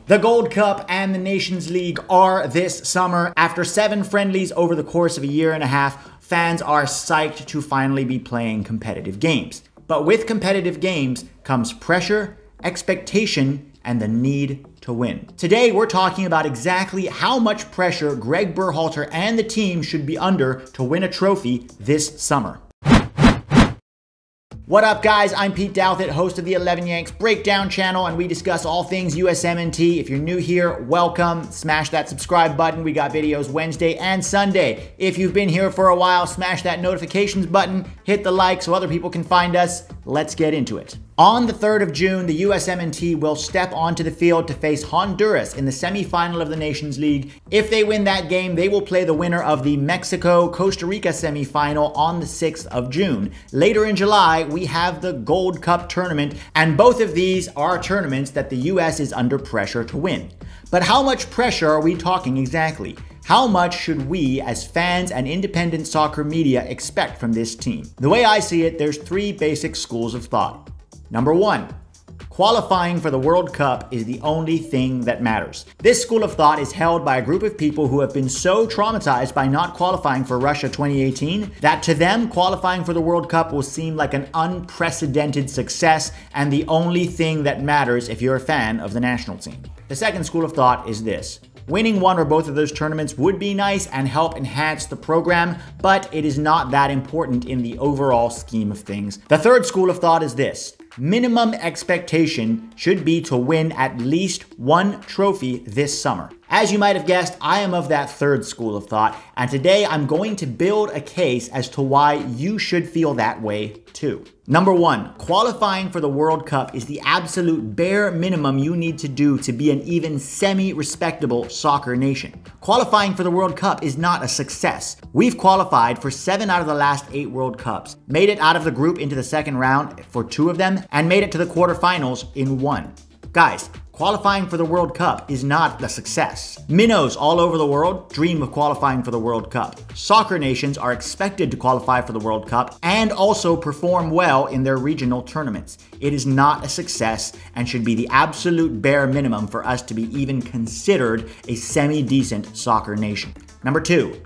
The Gold Cup and the Nations League are this summer. After 7 friendlies over the course of a year and a half, fans are psyched to finally be playing competitive games. But with competitive games comes pressure, expectation, and the need to win. Today, we're talking about exactly how much pressure Gregg Berhalter and the team should be under to win a trophy this summer. What up, guys? I'm Pete Douthit, host of the 11 Yanks Breakdown channel, and we discuss all things USMNT. If you're new here, welcome. Smash that subscribe button. We got videos Wednesday and Sunday. If you've been here for a while, smash that notifications button, hit the like so other people can find us. Let's get into it. On the 3rd of June, the USMNT will step onto the field to face Honduras in the semifinal of the Nations League. If they win that game, they will play the winner of the Mexico-Costa Rica semifinal on the 6th of June. Later in July, we have the Gold Cup tournament, and both of these are tournaments that the US is under pressure to win. But how much pressure are we talking exactly? How much should we, as fans and independent soccer media, expect from this team? The way I see it, there's 3 basic schools of thought. Number 1, qualifying for the World Cup is the only thing that matters. This school of thought is held by a group of people who have been so traumatized by not qualifying for Russia 2018 that to them, qualifying for the World Cup will seem like an unprecedented success and the only thing that matters if you're a fan of the national team. The second school of thought is this. Winning one or both of those tournaments would be nice and help enhance the program, but it is not that important in the overall scheme of things. The third school of thought is this. Minimum expectation should be to win at least 1 trophy this summer. As you might have guessed, I am of that third school of thought, and today I'm going to build a case as to why you should feel that way too. Number 1, qualifying for the World Cup is the absolute bare minimum you need to do to be an even semi-respectable soccer nation. Qualifying for the World Cup is not a success. We've qualified for 7 out of the last 8 World Cups, made it out of the group into the second round for 2 of them, and made it to the quarterfinals in 1. Guys, qualifying for the World Cup is not a success. Minnows all over the world dream of qualifying for the World Cup. Soccer nations are expected to qualify for the World Cup and also perform well in their regional tournaments. It is not a success and should be the absolute bare minimum for us to be even considered a semi-decent soccer nation. Number 2.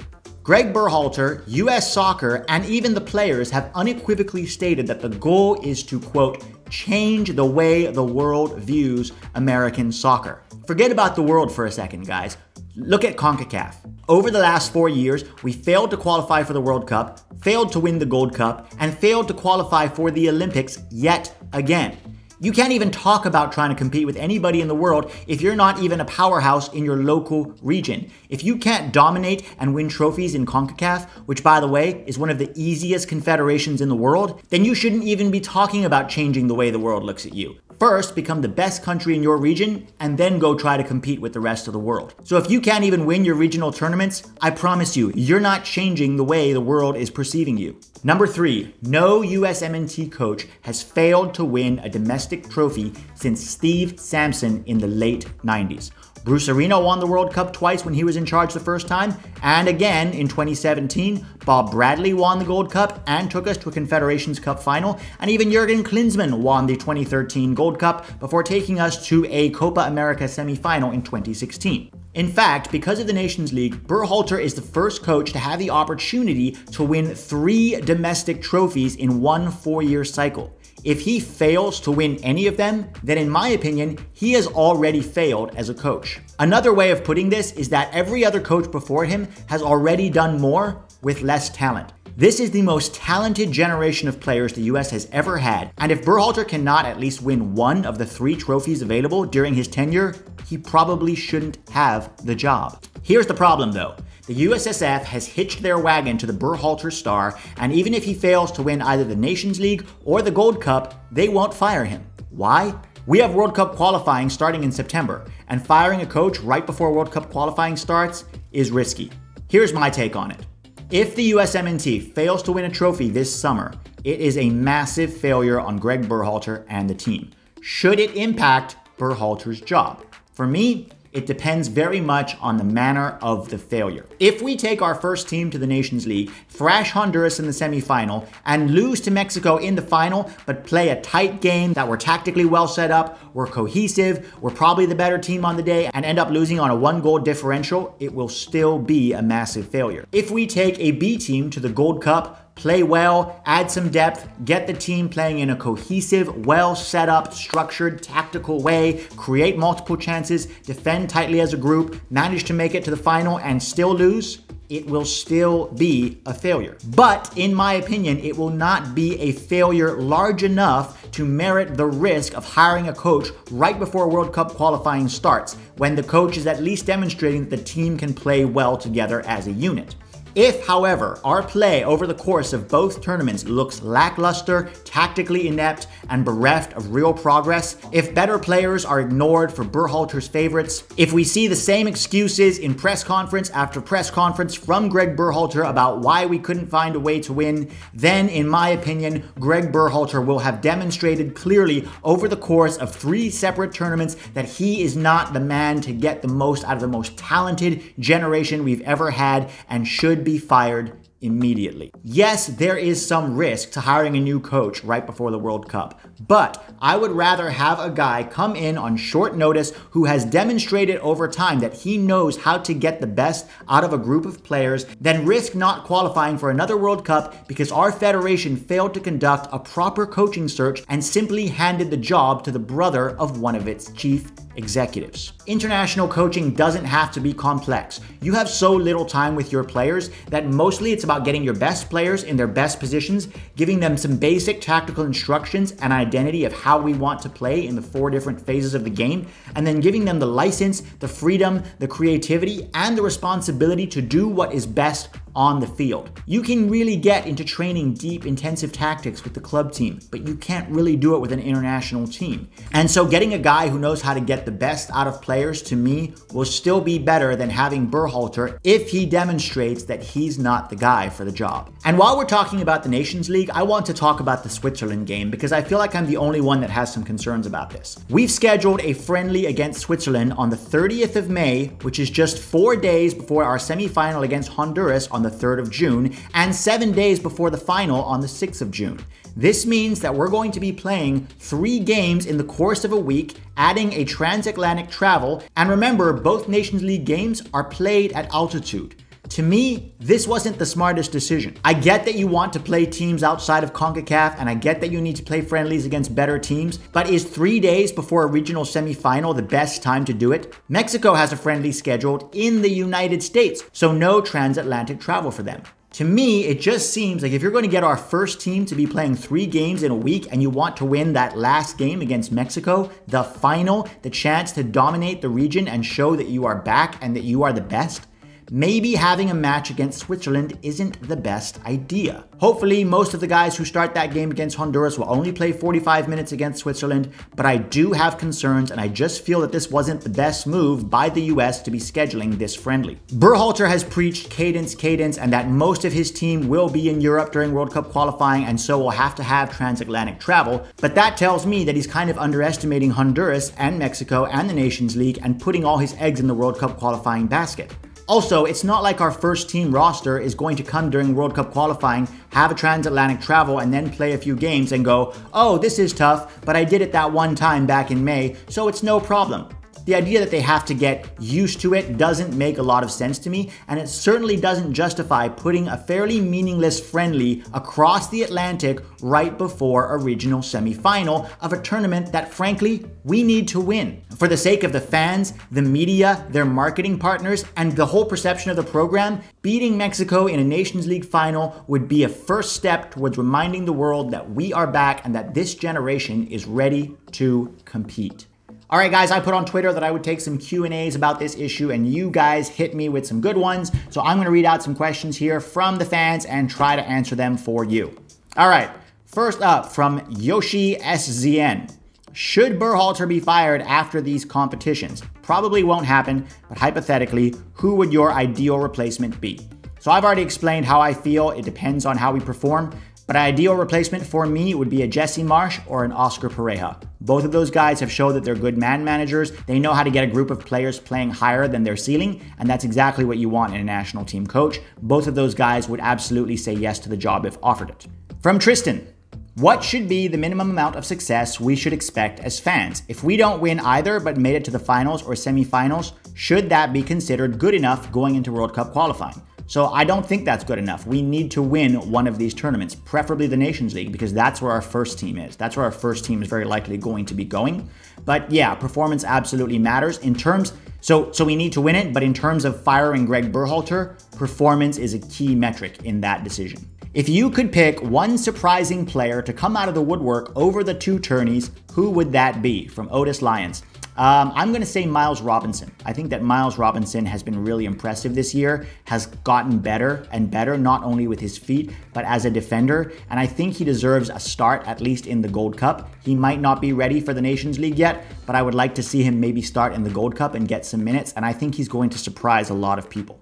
Gregg Berhalter, US Soccer, and even the players have unequivocally stated that the goal is to, quote, change the way the world views American soccer. Forget about the world for a second, guys. Look at CONCACAF. Over the last 4 years, we failed to qualify for the World Cup, failed to win the Gold Cup, and failed to qualify for the Olympics yet again. You can't even talk about trying to compete with anybody in the world if you're not even a powerhouse in your local region. If you can't dominate and win trophies in CONCACAF, which by the way is one of the easiest confederations in the world, then you shouldn't even be talking about changing the way the world looks at you. First, become the best country in your region, and then go try to compete with the rest of the world. So if you can't even win your regional tournaments, I promise you, you're not changing the way the world is perceiving you. Number 3, no USMNT coach has failed to win a domestic trophy since Steve Sampson in the late 90s. Bruce Reyna won the World Cup twice when he was in charge the first time, and again in 2017, Bob Bradley won the Gold Cup and took us to a Confederations Cup final, and even Jurgen Klinsmann won the 2013 Gold Cup before taking us to a Copa America semifinal in 2016. In fact, because of the Nations League, Berhalter is the first coach to have the opportunity to win 3 domestic trophies in one 4-year cycle. If he fails to win any of them, then in my opinion, he has already failed as a coach. Another way of putting this is that every other coach before him has already done more with less talent. This is the most talented generation of players the US has ever had, and if Berhalter cannot at least win 1 of the 3 trophies available during his tenure, he probably shouldn't have the job. Here's the problem though. The USSF has hitched their wagon to the Berhalter star, and even if he fails to win either the Nations League or the Gold Cup, they won't fire him. Why? We have World Cup qualifying starting in September, and firing a coach right before World Cup qualifying starts is risky. Here's my take on it. If the USMNT fails to win a trophy this summer, it is a massive failure on Gregg Berhalter and the team. Should it impact Berhalter's job? For me, It depends very much on the manner of the failure. If we take our first team to the Nations League, thrash Honduras in the semifinal, and lose to Mexico in the final, but play a tight game that we're tactically well set up, we're cohesive, we're probably the better team on the day, and end up losing on a 1-goal differential, it will still be a massive failure. If we take a B team to the Gold Cup, play well, add some depth, get the team playing in a cohesive, well set up, structured, tactical way, create multiple chances, defend tightly as a group, manage to make it to the final and still lose, it will still be a failure. But in my opinion, it will not be a failure large enough to merit the risk of hiring a coach right before World Cup qualifying starts, when the coach is at least demonstrating that the team can play well together as a unit. If, however, our play over the course of both tournaments looks lackluster, tactically inept, and bereft of real progress, if better players are ignored for Berhalter's favorites, if we see the same excuses in press conference after press conference from Gregg Berhalter about why we couldn't find a way to win, then, in my opinion, Gregg Berhalter will have demonstrated clearly over the course of 3 separate tournaments that he is not the man to get the most out of the most talented generation we've ever had and should be fired immediately. Yes, there is some risk to hiring a new coach right before the World Cup, but I would rather have a guy come in on short notice who has demonstrated over time that he knows how to get the best out of a group of players than risk not qualifying for another World Cup because our federation failed to conduct a proper coaching search and simply handed the job to the brother of one of its chief executives. International coaching doesn't have to be complex. You have so little time with your players that mostly it's about getting your best players in their best positions, giving them some basic tactical instructions and identity of how we want to play in the 4 different phases of the game, and then giving them the license, the freedom, the creativity, and the responsibility to do what is best on the field. You can really get into training deep, intensive tactics with the club team, but you can't really do it with an international team. And so getting a guy who knows how to get the best out of players, to me, will still be better than having Berhalter if he demonstrates that he's not the guy for the job. And while we're talking about the Nations League, I want to talk about the Switzerland game because I feel like I'm the only one that has some concerns about this. We've scheduled a friendly against Switzerland on the 30th of May, which is just 4 days before our semifinal against Honduras on the 3rd of June, and 7 days before the final on the 6th of June. This means that we're going to be playing 3 games in the course of a week, adding a transatlantic travel, and remember, both Nations League games are played at altitude. To me, this wasn't the smartest decision. I get that you want to play teams outside of CONCACAF, and I get that you need to play friendlies against better teams, but is 3 days before a regional semifinal the best time to do it? Mexico has a friendly scheduled in the United States, so no transatlantic travel for them. To me, it just seems like if you're going to get our first team to be playing 3 games in a week and you want to win that last game against Mexico, the final, the chance to dominate the region and show that you are back and that you are the best, maybe having a match against Switzerland isn't the best idea. Hopefully, most of the guys who start that game against Honduras will only play 45 minutes against Switzerland, but I do have concerns, and I just feel that this wasn't the best move by the US to be scheduling this friendly. Berhalter has preached cadence, and that most of his team will be in Europe during World Cup qualifying, and so will have to have transatlantic travel, but that tells me that he's kind of underestimating Honduras and Mexico and the Nations League and putting all his eggs in the World Cup qualifying basket. Also, it's not like our first team roster is going to come during World Cup qualifying, have a transatlantic travel, and then play a few games and go, oh, this is tough, but I did it that one time back in May, so it's no problem. The idea that they have to get used to it doesn't make a lot of sense to me, and it certainly doesn't justify putting a fairly meaningless friendly across the Atlantic right before a regional semifinal of a tournament that, frankly, we need to win. For the sake of the fans, the media, their marketing partners, and the whole perception of the program, beating Mexico in a Nations League final would be a first step towards reminding the world that we are back and that this generation is ready to compete. All right, guys, I put on Twitter that I would take some Q&As about this issue, and you guys hit me with some good ones. So I'm going to read out some questions here from the fans and try to answer them for you. All right, first up from Yoshi SZN. Should Berhalter be fired after these competitions? Probably won't happen, but hypothetically, who would your ideal replacement be? So I've already explained how I feel. It depends on how we perform, but an ideal replacement for me would be a Jesse Marsch or an Oscar Pareja. Both of those guys have showed that they're good man managers. They know how to get a group of players playing higher than their ceiling, and that's exactly what you want in a national team coach. Both of those guys would absolutely say yes to the job if offered it. From Tristan, what should be the minimum amount of success we should expect as fans? If we don't win either but made it to the finals or semifinals, should that be considered good enough going into World Cup qualifying? So I don't think that's good enough. We need to win one of these tournaments, preferably the Nations League, because that's where our first team is. That's where our first team is very likely going to be going. But yeah, performance absolutely matters in terms, so we need to win it, but in terms of firing Gregg Berhalter, performance is a key metric in that decision. If you could pick one surprising player to come out of the woodwork over the two tourneys, who would that be? From Otis Lyons. I'm going to say Miles Robinson. I think that Miles Robinson has been really impressive this year, has gotten better and better, not only with his feet, but as a defender. And I think he deserves a start, at least in the Gold Cup. He might not be ready for the Nations League yet, but I would like to see him maybe start in the Gold Cup and get some minutes. And I think he's going to surprise a lot of people.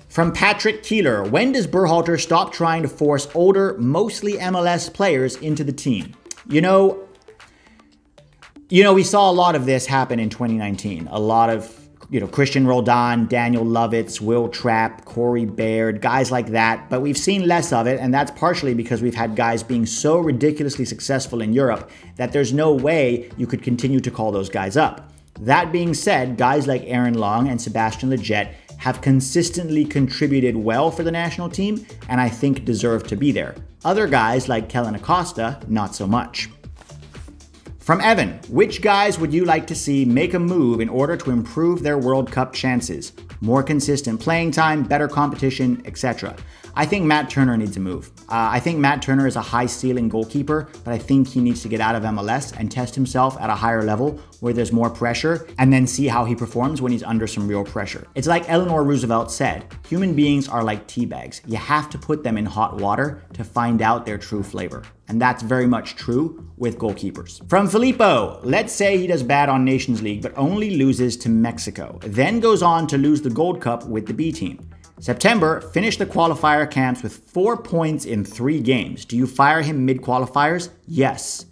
From Patrick Keeler, when does Berhalter stop trying to force older, mostly MLS players into the team? You know, we saw a lot of this happen in 2019. A lot of, Christian Roldan, Daniel Lovitz, Will Trapp, Corey Baird, guys like that. But we've seen less of it, and that's partially because we've had guys being so ridiculously successful in Europe that there's no way you could continue to call those guys up. That being said, guys like Aaron Long and Sebastian Lletget have consistently contributed well for the national team, and I think deserve to be there. Other guys like Kellen Acosta, not so much. From Evan, which guys would you like to see make a move in order to improve their World Cup chances? More consistent playing time, better competition, etc. I think Matt Turner needs a move. I think Matt Turner is a high ceiling goalkeeper, but I think he needs to get out of MLS and test himself at a higher level where there's more pressure, and then see how he performs when he's under some real pressure. It's like Eleanor Roosevelt said, human beings are like tea bags. You have to put them in hot water to find out their true flavor. And that's very much true with goalkeepers. From Filippo, let's say he does bad on Nations League, but only loses to Mexico, then goes on to lose the Gold Cup with the B team. September, finished the qualifier camps with 4 points in 3 games. Do you fire him mid-qualifiers? Yes.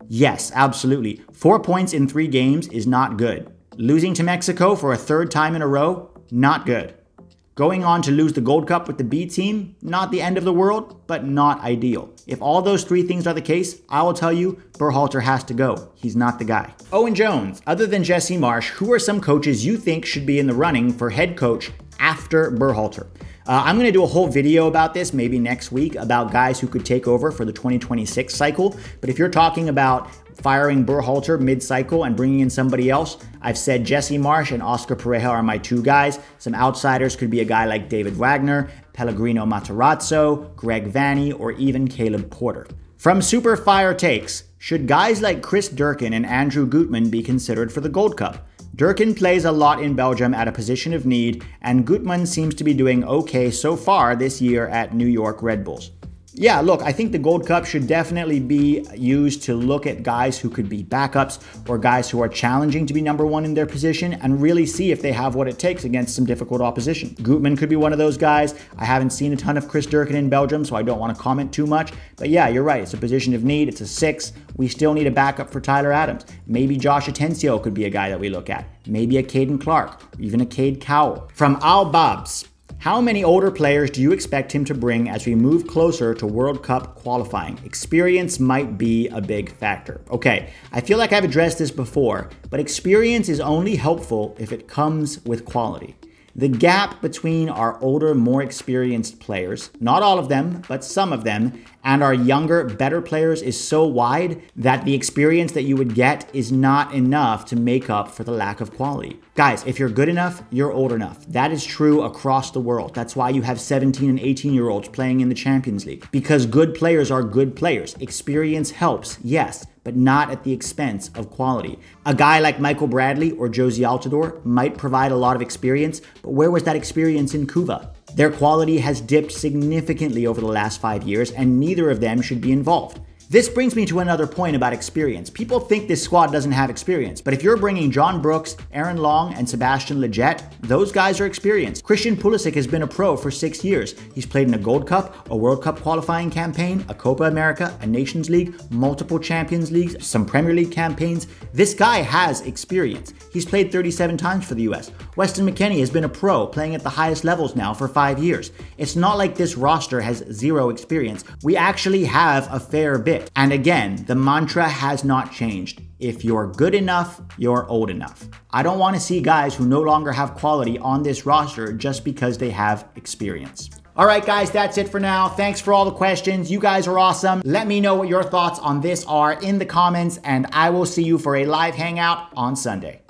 Yes, absolutely. 4 points in 3 games is not good. Losing to Mexico for a 3rd time in a row? Not good. Going on to lose the Gold Cup with the B team? Not the end of the world, but not ideal. If all those 3 things are the case, I will tell you, Berhalter has to go. He's not the guy. Owen Jones, other than Jesse Marsch, who are some coaches you think should be in the running for head coach after Berhalter? I'm going to do a whole video about this maybe next week about guys who could take over for the 2026 cycle. But if you're talking about firing Berhalter mid-cycle and bringing in somebody else, I've said Jesse Marsch and Oscar Pareja are my 2 guys. Some outsiders could be a guy like David Wagner, Pellegrino Matarazzo, Greg Vanny, or even Caleb Porter. From Super Fire Takes, should guys like Chris Durkin and Andrew Gutman be considered for the Gold Cup? Durkin plays a lot in Belgium at a position of need, and Gutman seems to be doing okay so far this year at New York Red Bulls. Yeah, look, I think the Gold Cup should definitely be used to look at guys who could be backups or guys who are challenging to be #1 in their position and really see if they have what it takes against some difficult opposition. Gutman could be one of those guys. I haven't seen a ton of Chris Durkin in Belgium, so I don't want to comment too much. But yeah, you're right. It's a position of need. It's a 6. We still need a backup for Tyler Adams. Maybe Josh Atencio could be a guy that we look at. Maybe a Caden Clark, or even a Cade Cowell. From Al Babs, how many older players do you expect him to bring as we move closer to World Cup qualifying? Experience might be a big factor. Okay, I feel like I've addressed this before, but experience is only helpful if it comes with quality. The gap between our older, more experienced players, not all of them, but some of them, and our younger, better players is so wide that the experience that you would get is not enough to make up for the lack of quality. Guys, if you're good enough, you're old enough. That is true across the world. That's why you have 17 and 18-year-olds playing in the Champions League. Because good players are good players. Experience helps, yes, but not at the expense of quality. A guy like Michael Bradley or Josie Altidore might provide a lot of experience, but where was that experience in Cuba? Their quality has dipped significantly over the last 5 years, and neither of them should be involved. This brings me to another point about experience. People think this squad doesn't have experience, but if you're bringing John Brooks, Aaron Long, and Sebastian Lletget, those guys are experienced. Christian Pulisic has been a pro for 6 years. He's played in a Gold Cup, a World Cup qualifying campaign, a Copa America, a Nations League, multiple Champions Leagues, some Premier League campaigns. This guy has experience. He's played 37 times for the US. Weston McKennie has been a pro, playing at the highest levels now for 5 years. It's not like this roster has zero experience. We actually have a fair bit. And again, the mantra has not changed. If you're good enough, you're old enough. I don't want to see guys who no longer have quality on this roster just because they have experience. All right, guys, that's it for now. Thanks for all the questions. You guys are awesome. Let me know what your thoughts on this are in the comments, and I will see you for a live hangout on Sunday.